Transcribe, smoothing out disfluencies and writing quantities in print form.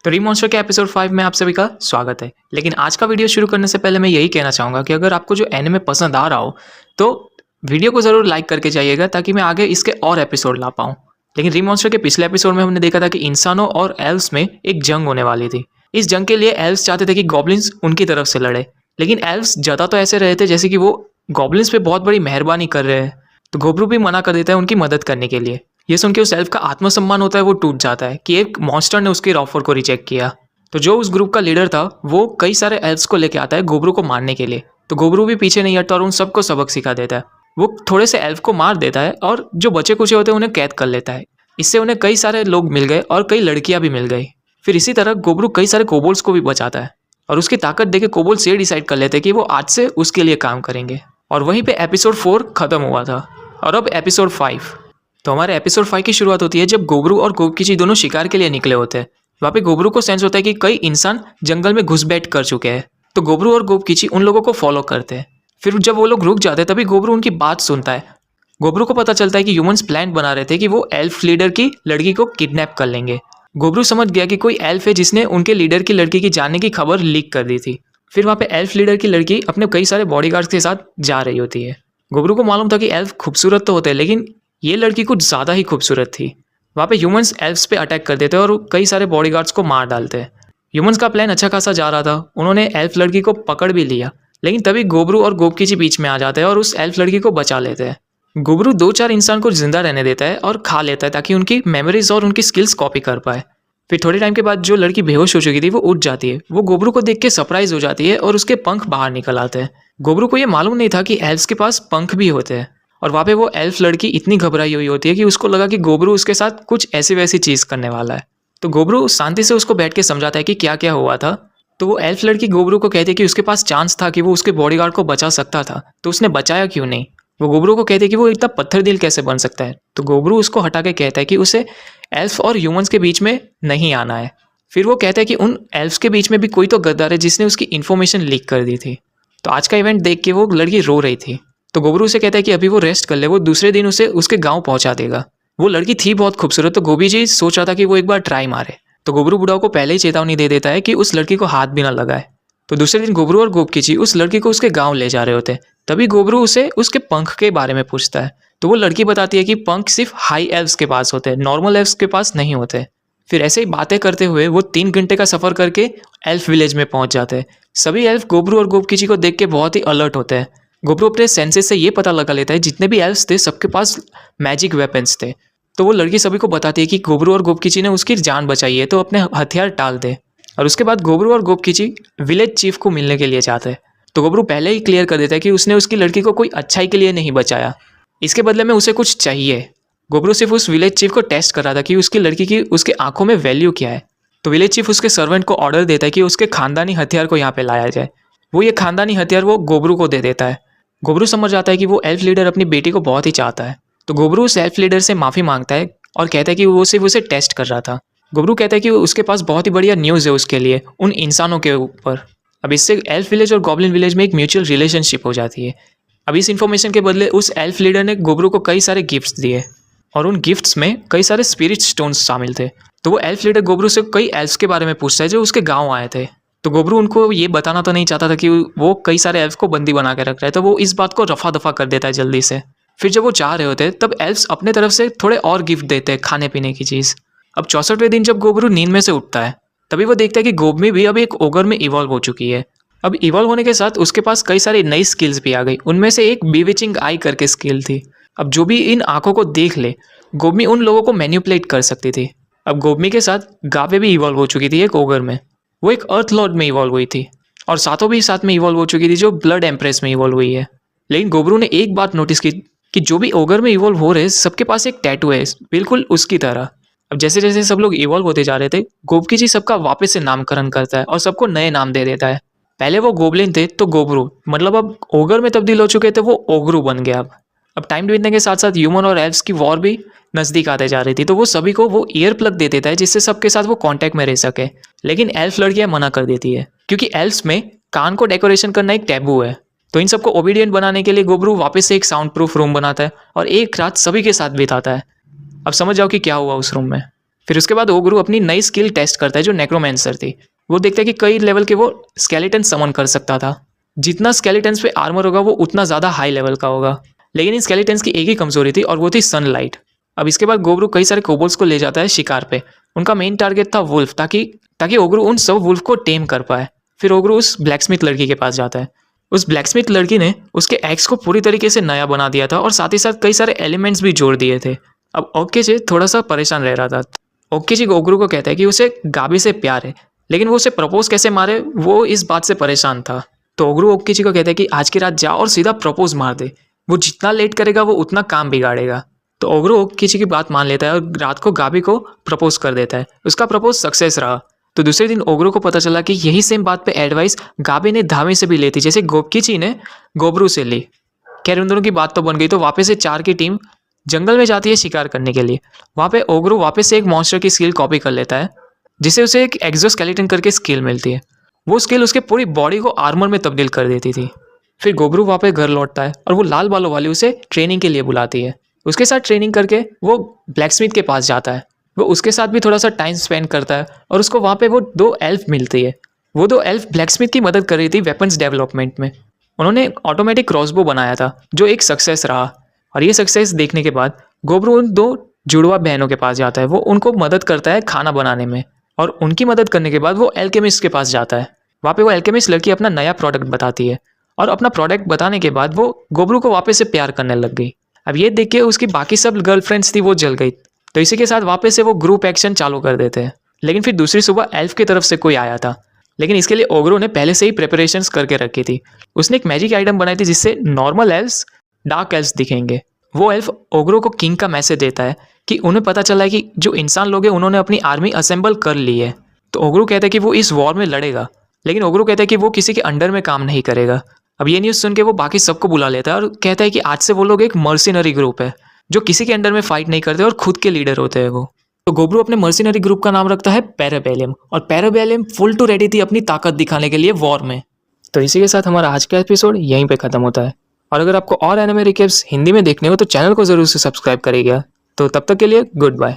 तो रीमॉन्स्टर के एपिसोड 5 में आप सभी का स्वागत है। लेकिन आज का वीडियो शुरू करने से पहले मैं यही कहना चाहूँगा कि अगर आपको जो एनिमे पसंद आ रहा हो तो वीडियो को ज़रूर लाइक करके जाइएगा ताकि मैं आगे इसके और एपिसोड ला पाऊँ। लेकिन रीमॉन्स्टर के पिछले एपिसोड में हमने देखा था कि इंसानों और एल्व्स में एक जंग होने वाली थी। इस जंग के लिए एल्व्स चाहते थे कि गॉब्लिन्स उनकी तरफ से लड़े, लेकिन एल्व्स ज़्यादा तो ऐसे रहे थे जैसे कि वो गॉब्लिन्स पे बहुत बड़ी मेहरबानी कर रहे हैं। तो गोब्रू भी मना कर देता है उनकी मदद करने के लिए। ये सुन के उस एल्फ का आत्मसम्मान होता है वो टूट जाता है कि एक मॉन्स्टर ने उसके ऑफर को रिजेक्ट किया। तो जो उस ग्रुप का लीडर था वो कई सारे एल्व्स को लेके आता है गोब्रू को मारने के लिए। तो गोब्रू भी पीछे नहीं हटता और उन सबको सबक सिखा देता है। वो थोड़े से एल्फ को मार देता है और जो बचे कुचे होते हैं उन्हें कैद कर लेता है। इससे उन्हें कई सारे लोग मिल गए और कई लड़कियां भी मिल गई। फिर इसी तरह गोब्रू कई सारे कोबोल्स को भी बचाता है और उसकी ताकत देखे कोबोल्स ये डिसाइड कर लेते हैं कि वो आज से उसके लिए काम करेंगे। और वहीं पे एपिसोड 4 खत्म हुआ था और अब एपिसोड 5। तो हमारे एपिसोड 5 की शुरुआत होती है जब गोब्रू और गोबकीची दोनों शिकार के लिए निकले होते हैं। वहाँ पे गोब्रू को सेंस होता है कि कई इंसान जंगल में घुसपैठ कर चुके हैं। तो गोब्रू और गोबकीची उन लोगों को फॉलो करते हैं। फिर जब वो लोग रुक जाते हैं तभी गोब्रू उनकी बात सुनता है। गोब्रू को पता चलता है कि ह्यूमंस प्लान बना रहे थे कि वो एल्फ लीडर की लड़की को किडनैप कर लेंगे। गोब्रू समझ गया कि कोई एल्फ है जिसने उनके लीडर की लड़की की जाने की खबर लीक कर दी थी। फिर वहाँ पे एल्फ लीडर की लड़की अपने कई सारे बॉडीगार्ड्स के साथ जा रही होती है। गोब्रू को मालूम था कि एल्फ खूबसूरत तो होते हैं लेकिन ये लड़की कुछ ज़्यादा ही खूबसूरत थी। वहाँ पे ह्यूमंस एल्फ्स पे अटैक कर देते और कई सारे बॉडीगार्ड्स को मार डालते हैं। ह्यूमंस का प्लान अच्छा खासा जा रहा था, उन्होंने एल्फ लड़की को पकड़ भी लिया, लेकिन तभी गोब्रू और गोबकीची बीच में आ जाते हैं और उस एल्फ लड़की को बचा लेते हैं। गोब्रू 2-4 इंसान को जिंदा रहने देता है और खा लेता है ताकि उनकी मेमोरीज और उनकी स्किल्स कॉपी कर पाए। फिर थोड़े टाइम के बाद जो लड़की बेहोश हो चुकी थी वो उठ जाती है। वो गोब्रू को देख के सरप्राइज हो जाती है और उसके पंख बाहर निकल आते हैं। गोब्रू को ये मालूम नहीं था कि एल्फ्स के पास पंख भी होते हैं। और वहाँ पे वो एल्फ लड़की इतनी घबराई हुई होती है कि उसको लगा कि गोब्रू उसके साथ कुछ ऐसी वैसी चीज़ करने वाला है। तो गोब्रू शांति से उसको बैठ के समझाता है कि क्या क्या हुआ था। तो वो एल्फ लड़की गोब्रू को कहती है कि उसके पास चांस था कि वो उसके बॉडीगार्ड को बचा सकता था, तो उसने बचाया क्यों नहीं। वो गोब्रू को कहते हैं कि वो इतना पत्थर दिल कैसे बन सकता है। तो गोब्रू उसको हटा के कहता है कि उसे एल्फ और ह्यूमंस के बीच में नहीं आना है। फिर वो कहता है कि उन एल्फ्स के बीच में भी कोई तो गद्दार है जिसने उसकी इन्फॉर्मेशन लीक कर दी थी। तो आज का इवेंट देख के वो लड़की रो रही थी। तो गोब्रू उसे कहता है कि अभी वो रेस्ट कर ले, वो दूसरे दिन उसे उसके गांव पहुंचा देगा। वो लड़की थी बहुत खूबसूरत, तो गोबी जी सोच रहा था कि वो एक बार ट्राई मारे। तो गोब्रू बुढ़ाओ को पहले ही चेतावनी दे देता है कि उस लड़की को हाथ भी ना लगाए। तो दूसरे दिन गोब्रू और गोबकीची उस लड़की को उसके गाँव ले जा रहे होते हैं। तभी गोब्रू उसे उसके पंख के बारे में पूछता है। तो वो लड़की बताती है कि पंख सिर्फ हाई एल्व्स के पास होते हैं, नॉर्मल एल्व्स के पास नहीं होते। फिर ऐसे ही बातें करते हुए वो 3 घंटे का सफर करके एल्फ विलेज में पहुंच जाते हैं। सभी एल्फ गोब्रू और गोबकीची को देख के बहुत ही अलर्ट होते हैं। गोब्रू अपने सेंसेस से ये पता लगा लेता है जितने भी एल्फ्स थे सबके पास मैजिक वेपन्स थे। तो वो लड़की सभी को बताती है कि गोब्रू और गोबकीची ने उसकी जान बचाई है, तो अपने हथियार टाल दे। और उसके बाद गोब्रू और गोबकीची विलेज चीफ को मिलने के लिए जाते हैं। तो गोब्रू पहले ही क्लियर कर देता है कि उसने उसकी लड़की को कोई अच्छाई के लिए नहीं बचाया, इसके बदले में उसे कुछ चाहिए। गोब्रू सिर्फ उस विलेज चीफ को टेस्ट कर रहा था कि उसकी लड़की की उसके आंखों में वैल्यू क्या है। तो विलेज चीफ उसके सर्वेंट को ऑर्डर देता है कि उसके खानदानी हथियार को यहाँ पे लाया जाए। वो ये खानदानी हथियार वो गोब्रू को दे देता है। गोब्रू समझ जाता है कि वो एल्फ लीडर अपनी बेटी को बहुत ही चाहता है। तो गोब्रू उस एल्फ लीडर से माफ़ी मांगता है और कहता है कि वो सिर्फ उसे टेस्ट कर रहा था। गोब्रू कहता है कि उसके पास बहुत ही बढ़िया न्यूज़ है उसके लिए उन इंसानों के ऊपर। अब इससे एल्फ विलेज और गॉब्लिन विलेज में एक म्यूचुअल रिलेशनशिप हो जाती है। अब इस इन्फॉर्मेशन के बदले उस एल्फ लीडर ने गोब्रू को कई सारे गिफ्ट्स दिए और उन गिफ्ट्स में कई सारे स्पिरिट स्टोन्स शामिल थे। तो वो एल्फ लीडर गोब्रू से कई एल्फ्स के बारे में पूछता है जो उसके गाँव आए थे। तो गोब्रू उनको ये बताना तो नहीं चाहता था कि वो कई सारे एल्फ को बंदी बना के रख रहा है, तो वो इस बात को रफा दफा कर देता है जल्दी से। फिर जब वो जा रहे होते हैं तब एल्फ्स अपने तरफ से थोड़े और गिफ्ट देते हैं खाने पीने की चीज़। अब 64वें दिन जब गोब्रू नींद में से उठता है तभी वो देखता है कि गोबमी भी अब एक ओगर में इवॉल्व हो चुकी है। अब इवॉल्व होने के साथ उसके पास कई सारी नई स्किल्स भी आ गई। उनमें से एक बीविचिंग आई करके स्किल थी। अब जो भी इन आंखों को देख ले गोबमी उन लोगों को मैनिपुलेट कर सकती थी। अब गोबमी के साथ गावे भी इवॉल्व हो चुकी थी एक ओगर में, वो एक अर्थ लॉर्ड में इवॉल्व हुई थी। और सातों भी साथ में इवॉल्व हो चुकी थी जो ब्लड एम्प्रेस में इवॉल्व हुई है। लेकिन गोब्रू ने एक बात नोटिस की कि जो भी ओगर में इवॉल्व हो रहे सबके पास एक टैटू है बिल्कुल उसकी तरह। अब जैसे जैसे सब लोग इवॉल्व होते जा रहे थे गोबकीची सबका वापस से नामकरण करता है और सबको नए नाम दे देता है। पहले वो गोबलिन थे तो गोब्रू, मतलब अब ओगर में तब्दील हो चुके थे, वो ओग्रू बन गया। अब टाइम बीतने के साथ साथ ह्यूमन और एल्फ्स की वॉर भी नज़दीक आते जा रही थी, तो वो सभी को वो ईयर प्लग दे देता है जिससे सबके साथ वो कांटेक्ट में रह सके। लेकिन एल्फ लड़कियां मना कर देती है क्योंकि एल्फ्स में कान को डेकोरेशन करना एक टैबू है। तो इन सबको ओबीडियंट बनाने के लिए गोब्रू वापस से एक साउंड प्रूफ रूम बनाता है और एक रात सभी के साथ बिताता है। अब समझ जाओ कि क्या हुआ उस रूम में। फिर उसके बाद ओगरू अपनी नई स्किल टेस्ट करता है जो नेक्रोमेंसर थी। वो देखता है कि कई लेवल के वो स्केलेटन समन कर सकता था। जितना स्केलेटन्स पे आर्मर होगा वो उतना ज़्यादा हाई लेवल का होगा। लेकिन इन स्केलेटन्स की एक ही कमजोरी थी और वो थी सनलाइट। अब इसके बाद गोबरू कई सारे कोबोल्स को ले जाता है शिकार पे। उनका मेन टारगेट था वुल्फ, ताकि ओगरू उन सब वुल्फ को टेम कर पाए। फिर ओगरू उस ब्लैकस्मिथ लड़की के पास जाता है। उस ब्लैकस्मिथ लड़की ने उसके एक्स को पूरी तरीके से नया बना दिया था और साथ ही साथ कई सारे एलिमेंट्स भी जोड़ दिए थे। अब ओकेजी थोड़ा सा परेशान रह रहा था। ओकेजी ओगरू को कहता है कि उसे गाबी से प्यार है, लेकिन वो उसे प्रपोज कैसे मारे वो इस बात से परेशान था। तो ओगरू ओकेजी को कहता है कि आज की रात जा और सीधा प्रपोज मार दे। वो जितना लेट करेगा वो उतना काम बिगाड़ेगा। तो ओगरू ओकेजी की बात मान लेता है और रात को गाबी को प्रपोज कर देता है। उसका प्रपोज सक्सेस रहा। तो दूसरे दिन ओगरू को पता चला कि यही सेम बात पे एडवाइस गाबी ने धामी से भी ली थी, जैसे गोबकीची ने गोबरू से ली। खैर उन दोनों की बात तो बन गई। तो वापस से 4 की टीम जंगल में जाती है शिकार करने के लिए। वहाँ पे ओगरू वापस से एक मॉन्स्टर की स्किल कॉपी कर लेता है, जिसे उसे एक एक्सोस्केलेटन करके स्किल मिलती है। वो स्किल उसके पूरी बॉडी को आर्मर में तब्दील कर देती थी। फिर गोबरू वहाँ पे घर लौटता है और वो लाल बालों वाली उसे ट्रेनिंग के लिए बुलाती है। उसके साथ ट्रेनिंग करके वो ब्लैकस्मिथ के पास जाता है। वो उसके साथ भी थोड़ा सा टाइम स्पेंड करता है और उसको वहाँ पे वो 2 एल्फ मिलती है। वो 2 एल्फ ब्लैकस्मिथ की मदद कर रही थी वेपन्स डेवलपमेंट में। उन्होंने ऑटोमेटिक क्रॉसबो बनाया था जो एक सक्सेस रहा। और ये सक्सेस देखने के बाद गोबरू उन 2 जुड़वा बहनों के पास जाता है। वो उनको मदद करता है खाना बनाने में, और उनकी मदद करने के बाद वो एल्केमिस्ट के पास जाता है। वहाँ पे वो एल्केमिस्ट लड़की अपना नया प्रोडक्ट बताती है, और अपना प्रोडक्ट बताने के बाद वो गोबरू को वापस से प्यार करने लग गई। अब ये देख के उसकी बाकी सब गर्लफ्रेंड्स थी वो जल गई। तो इसी के साथ वापस से वो ग्रुप एक्शन चालू कर देते हैं। लेकिन फिर दूसरी सुबह एल्फ की तरफ से कोई आया था, लेकिन इसके लिए ओगरू ने पहले से ही प्रिपरेशंस करके रखी थी। उसने एक मैजिक आइटम बनाई थी जिससे नॉर्मल एल्फ्स डार्क एल्फ्स दिखेंगे। वो एल्फ ओगरू को किंग का मैसेज देता है कि उन्हें पता चला है कि जो इंसान लोग हैं उन्होंने अपनी आर्मी असेंबल कर ली है। तो ओगरू कहता है कि वो इस वॉर में लड़ेगा, लेकिन ओगरू कहता है कि वो किसी के अंडर में काम नहीं करेगा। अब ये न्यूज़ सुन के वो बाकी सबको बुला लेता है और कहता है कि आज से वो लोग एक मर्सिनरी ग्रुप है जो किसी के अंडर में फाइट नहीं करते और खुद के लीडर होते हैं वो। तो गोबरू अपने मर्सिनरी ग्रुप का नाम रखता है पैराबेलियम, और पैराबेलियम फुल टू रेडी थी अपनी ताकत दिखाने के लिए वॉर में। तो इसी के साथ हमारा आज का एपिसोड यहीं पे खत्म होता है। और अगर आपको और एनिमे रिकैप्स हिंदी में देखने हो तो चैनल को जरूर से सब्सक्राइब करिएगा। तो तब तक के लिए गुड बाय।